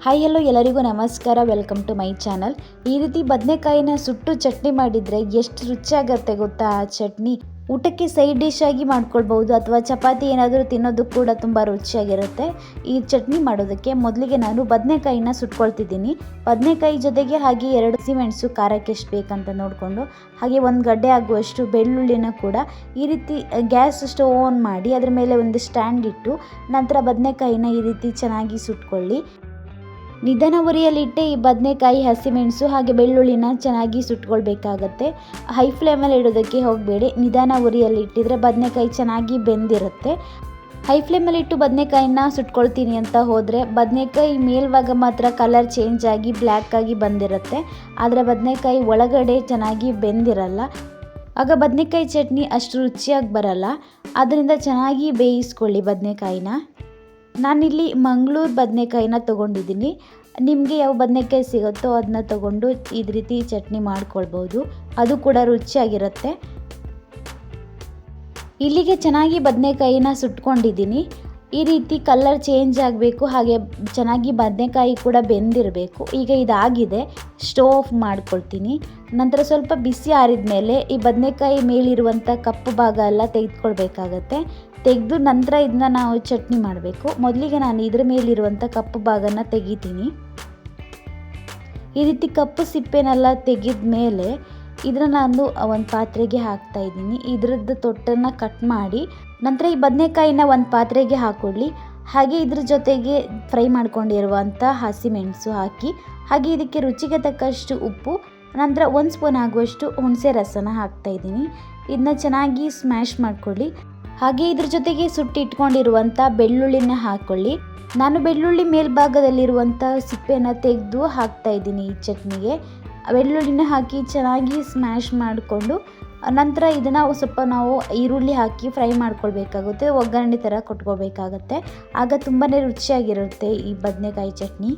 Hi hello ಎಲ್ಲರಿಗೂ ನಮಸ್ಕಾರ, welcome to my channel. ಈ ರೀತಿ ಬದನೆಕಾಯಿನ ಸುಟ್ಟು ಚಟ್ನಿ ಮಾಡಿದರೆ ಎಷ್ಟು ರುಚಿಯಾಗತ್ತೆ ಗೊತ್ತಾ. ಆ ಚಟ್ನಿ ಊಟಕ್ಕೆ ಸೈಡ್ ಡಿಶ್ ಆಗಿ ಮಾಡ್ಕೊಳ್ಬೋದು ಅಥವಾ ಚಪಾತಿ ಏನಾದರೂ ತಿನ್ನೋದಕ್ಕೆ ಕೂಡ ತುಂಬ ರುಚಿಯಾಗಿರುತ್ತೆ. ಈ ಚಟ್ನಿ ಮಾಡೋದಕ್ಕೆ ಮೊದಲಿಗೆ ನಾನು ಬದನೆಕಾಯಿನ ಸುಟ್ಕೊಳ್ತಿದ್ದೀನಿ. ಬದನೆಕಾಯಿ ಜೊತೆಗೆ ಹಾಗೆ 2 ಹಸಿಮೆಣಸು ಖಾರಕ್ಕೆ ಎಷ್ಟು ಬೇಕಂತ ನೋಡಿಕೊಂಡು, ಹಾಗೆ 1 ಗಡ್ಡೆ ಆಗುವಷ್ಟು ಬೆಳ್ಳುಳ್ಳಿನ ಕೂಡ ಈ ರೀತಿ ಗ್ಯಾಸ್ ಸ್ಟವ್ ಆನ್ ಮಾಡಿ ಅದರ ಮೇಲೆ ಒಂದು ಸ್ಟ್ಯಾಂಡ್ ಇಟ್ಟು ನಂತರ ಬದನೆಕಾಯಿನ ಈ ರೀತಿ ಚೆನ್ನಾಗಿ ಸುಟ್ಕೊಳ್ಳಿ. ನಿಧಾನ ಉರಿಯಲ್ಲಿಟ್ಟೆ ಈ ಬದನೆಕಾಯಿ, ಹಸಿಮೆಣಸು ಹಾಗೆ ಬೆಳ್ಳುಳ್ಳಿನ ಚೆನ್ನಾಗಿ ಸುಟ್ಕೊಳ್ಬೇಕಾಗತ್ತೆ. ಹೈ ಫ್ಲೇಮಲ್ಲಿ ಇಡೋದಕ್ಕೆ ಹೋಗಬೇಡಿ. ನಿಧಾನ ಉರಿಯಲ್ಲಿ ಇಟ್ಟಿದ್ರೆ ಬದನೆಕಾಯಿ ಚೆನ್ನಾಗಿ ಬೆಂದಿರುತ್ತೆ. ಹೈ ಫ್ಲೇಮಲ್ಲಿ ಇಟ್ಟು ಬದನೆಕಾಯಿನ ಸುಟ್ಕೊಳ್ತೀನಿ ಅಂತ ಹೋದರೆ ಬದನೆಕಾಯಿ ಮೇಲ್ಭಾಗ ಮಾತ್ರ ಕಲರ್ ಚೇಂಜ್ ಆಗಿ ಬ್ಲ್ಯಾಕ್ ಆಗಿ ಬಂದಿರುತ್ತೆ, ಆದರೆ ಬದನೆಕಾಯಿ ಒಳಗಡೆ ಚೆನ್ನಾಗಿ ಬೆಂದಿರಲ್ಲ. ಆಗ ಬದನೆಕಾಯಿ ಚಟ್ನಿ ಅಷ್ಟು ರುಚಿಯಾಗಿ ಬರಲ್ಲ. ಆದ್ದರಿಂದ ಚೆನ್ನಾಗಿ ಬೇಯಿಸ್ಕೊಳ್ಳಿ ಬದನೆಕಾಯಿನ. ನಾನಿಲ್ಲಿ ಮಂಗಳೂರು ಬದನೆಕಾಯಿನ ತೊಗೊಂಡಿದ್ದೀನಿ. ನಿಮಗೆ ಯಾವ ಬದನೆಕಾಯಿ ಸಿಗುತ್ತೋ ಅದನ್ನ ತೊಗೊಂಡು ಈ ರೀತಿ ಚಟ್ನಿ ಮಾಡ್ಕೊಳ್ಬೋದು, ಅದು ಕೂಡ ರುಚಿಯಾಗಿರುತ್ತೆ. ಇಲ್ಲಿಗೆ ಚೆನ್ನಾಗಿ ಬದನೆಕಾಯಿನ ಸುಟ್ಕೊಂಡಿದ್ದೀನಿ. ಈ ರೀತಿ ಕಲರ್ ಚೇಂಜ್ ಆಗಬೇಕು, ಹಾಗೆ ಚೆನ್ನಾಗಿ ಬದನೆಕಾಯಿ ಕೂಡ ಬೆಂದಿರಬೇಕು. ಈಗ ಇದಾಗಿದೆ, ಸ್ಟವ್ ಆಫ್ ಮಾಡ್ಕೊಳ್ತೀನಿ. ನಂತರ ಸ್ವಲ್ಪ ಬಿಸಿ ಆರಿದ ಮೇಲೆ ಈ ಬದನೆಕಾಯಿ ಮೇಲಿರುವಂಥ ಕಪ್ಪು ಭಾಗ ಎಲ್ಲ ತೆಗೆದುಕೊಳ್ಬೇಕಾಗತ್ತೆ. ತೆಗೆದು ನಂತರ ಇದನ್ನ ನಾವು ಚಟ್ನಿ ಮಾಡಬೇಕು. ಮೊದಲಿಗೆ ನಾನು ಇದ್ರ ಮೇಲಿರುವಂಥ ಕಪ್ಪು ಭಾಗನ ತೆಗಿತೀನಿ. ಈ ರೀತಿ ಕಪ್ಪು ಸಿಪ್ಪೆನೆಲ್ಲ ತೆಗೆದ ಮೇಲೆ ಇದನ್ನ ನಾನು ಒಂದು ಪಾತ್ರೆಗೆ ಹಾಕ್ತಾ ಇದ್ದೀನಿ. ಇದರದ್ದು ತೊಟ್ಟನ್ನು ಕಟ್ ಮಾಡಿ ನಂತರ ಈ ಬದನೆಕಾಯಿನ ಒಂದು ಪಾತ್ರೆಗೆ ಹಾಕೊಳ್ಳಿ. ಹಾಗೆ ಇದ್ರ ಜೊತೆಗೆ ಫ್ರೈ ಮಾಡ್ಕೊಂಡಿರುವಂಥ ಹಸಿಮೆಣಸು ಹಾಕಿ, ಹಾಗೆ ಇದಕ್ಕೆ ರುಚಿಗೆ ತಕ್ಕಷ್ಟು ಉಪ್ಪು, ನಂತರ 1 ಸ್ಪೂನ್ ಆಗುವಷ್ಟು ಹುಣಸೆ ರಸನ ಹಾಕ್ತಾ ಇದ್ದೀನಿ. ಇದನ್ನ ಚೆನ್ನಾಗಿ ಸ್ಮ್ಯಾಶ್ ಮಾಡ್ಕೊಳ್ಳಿ. ಹಾಗೆ ಇದ್ರ ಜೊತೆಗೆ ಸುಟ್ಟಿಟ್ಕೊಂಡಿರುವಂಥ ಬೆಳ್ಳುಳ್ಳಿನ ಹಾಕ್ಕೊಳ್ಳಿ. ನಾನು ಬೆಳ್ಳುಳ್ಳಿ ಮೇಲ್ಭಾಗದಲ್ಲಿರುವಂಥ ಸಿಪ್ಪೆನ ತೆಗೆದು ಹಾಕ್ತಾ ಇದ್ದೀನಿ ಈ ಚಟ್ನಿಗೆ. ಬೆಳ್ಳುಳ್ಳಿನ ಹಾಕಿ ಚೆನ್ನಾಗಿ ಸ್ಮ್ಯಾಶ್ ಮಾಡಿಕೊಂಡು ನಂತರ ಇದನ್ನು ಸ್ವಲ್ಪ ನಾವು ಈರುಳ್ಳಿ ಹಾಕಿ ಫ್ರೈ ಮಾಡ್ಕೊಳ್ಬೇಕಾಗುತ್ತೆ, ಒಗ್ಗರಣೆ ಥರ ಕೊಟ್ಕೋಬೇಕಾಗತ್ತೆ. ಆಗ ತುಂಬಾ ರುಚಿಯಾಗಿರುತ್ತೆ ಈ ಬದನೆಕಾಯಿ ಚಟ್ನಿ.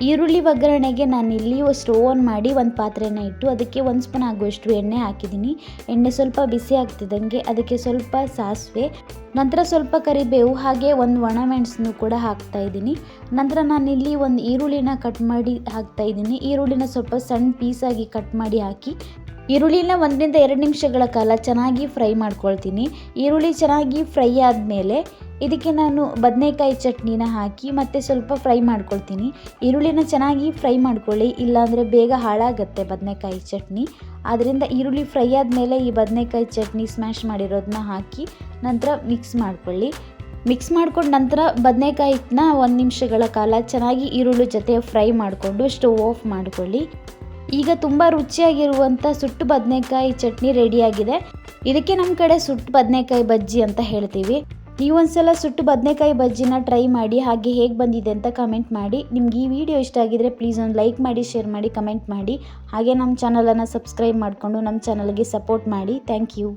ಈರುಳ್ಳಿ ಒಗ್ಗರಣೆಗೆ ನಾನಿಲ್ಲಿ ಸ್ಟವ್ ಆನ್ ಮಾಡಿ ಒಂದು ಪಾತ್ರೆನ ಇಟ್ಟು ಅದಕ್ಕೆ 1 ಸ್ಪೂನ್ ಆಗುವಷ್ಟು ಎಣ್ಣೆ ಹಾಕಿದ್ದೀನಿ. ಎಣ್ಣೆ ಸ್ವಲ್ಪ ಬಿಸಿ ಆಗ್ತಿದ್ದಂಗೆ ಅದಕ್ಕೆ ಸ್ವಲ್ಪ ಸಾಸಿವೆ, ನಂತರ ಸ್ವಲ್ಪ ಕರಿಬೇವು, ಹಾಗೆ 1 ಒಣಮೆಣಸನ್ನು ಕೂಡ ಹಾಕ್ತಾ ಇದ್ದೀನಿ. ನಂತರ ನಾನಿಲ್ಲಿ 1 ಈರುಳ್ಳಿನ ಕಟ್ ಮಾಡಿ ಹಾಕ್ತಾ ಇದ್ದೀನಿ. ಈರುಳ್ಳಿನ ಸ್ವಲ್ಪ ಸಣ್ಣ ಪೀಸಾಗಿ ಕಟ್ ಮಾಡಿ ಹಾಕಿ ಈರುಳ್ಳಿನ 1 ರಿಂದ 2 ನಿಮಿಷಗಳ ಕಾಲ ಚೆನ್ನಾಗಿ ಫ್ರೈ ಮಾಡ್ಕೊಳ್ತೀನಿ. ಈರುಳ್ಳಿ ಚೆನ್ನಾಗಿ ಫ್ರೈ ಆದಮೇಲೆ ಇದಕ್ಕೆ ನಾನು ಬದನೆಕಾಯಿ ಚಟ್ನಿನ ಹಾಕಿ ಮತ್ತೆ ಸ್ವಲ್ಪ ಫ್ರೈ ಮಾಡ್ಕೊಳ್ತೀನಿ. ಈರುಳ್ಳಿನ ಚೆನ್ನಾಗಿ ಫ್ರೈ ಮಾಡ್ಕೊಳ್ಳಿ, ಇಲ್ಲಾಂದರೆ ಬೇಗ ಹಾಳಾಗುತ್ತೆ ಬದನೆಕಾಯಿ ಚಟ್ನಿ. ಆದ್ದರಿಂದ ಈರುಳ್ಳಿ ಫ್ರೈ ಆದಮೇಲೆ ಈ ಬದನೆಕಾಯಿ ಚಟ್ನಿ ಸ್ಮ್ಯಾಶ್ ಮಾಡಿರೋದನ್ನ ಹಾಕಿ ನಂತರ ಮಿಕ್ಸ್ ಮಾಡ್ಕೊಳ್ಳಿ. ಮಿಕ್ಸ್ ಮಾಡ್ಕೊಂಡು ನಂತರ ಬದನೆಕಾಯಿನ 1 ನಿಮಿಷಗಳ ಕಾಲ ಚೆನ್ನಾಗಿ ಈರುಳ್ಳಿ ಜೊತೆ ಫ್ರೈ ಮಾಡಿಕೊಂಡು ಸ್ಟವ್ ಆಫ್ ಮಾಡ್ಕೊಳ್ಳಿ. ಈಗ ತುಂಬ ರುಚಿಯಾಗಿರುವಂಥ ಸುಟ್ಟು ಬದನೆಕಾಯಿ ಚಟ್ನಿ ರೆಡಿಯಾಗಿದೆ. ಇದಕ್ಕೆ ನಮ್ಮ ಕಡೆ ಸುಟ್ಟು ಬದನೆಕಾಯಿ ಬಜ್ಜಿ ಅಂತ ಹೇಳ್ತೀವಿ. ನೀವೊಂದ್ಸಲ ಸುಟ್ಟು ಬದನೆಕಾಯಿ ಬಜ್ಜಿನ ಟ್ರೈ ಮಾಡಿ, ಹಾಗೆ ಹೇಗೆ ಬಂದಿದೆ ಅಂತ ಕಮೆಂಟ್ ಮಾಡಿ. ನಿಮ್ಗೆ ಈ ವಿಡಿಯೋ ಇಷ್ಟ ಆಗಿದ್ರೆ ಪ್ಲೀಸ್ ಒಂದು ಲೈಕ್ ಮಾಡಿ, ಶೇರ್ ಮಾಡಿ, ಕಮೆಂಟ್ ಮಾಡಿ. ಹಾಗೆ ನಮ್ಮ ಚಾನಲನ್ನು ಸಬ್ಸ್ಕ್ರೈಬ್ ಮಾಡಿಕೊಂಡು ನಮ್ಮ ಚಾನಲ್ಗೆ ಸಪೋರ್ಟ್ ಮಾಡಿ. Thank you.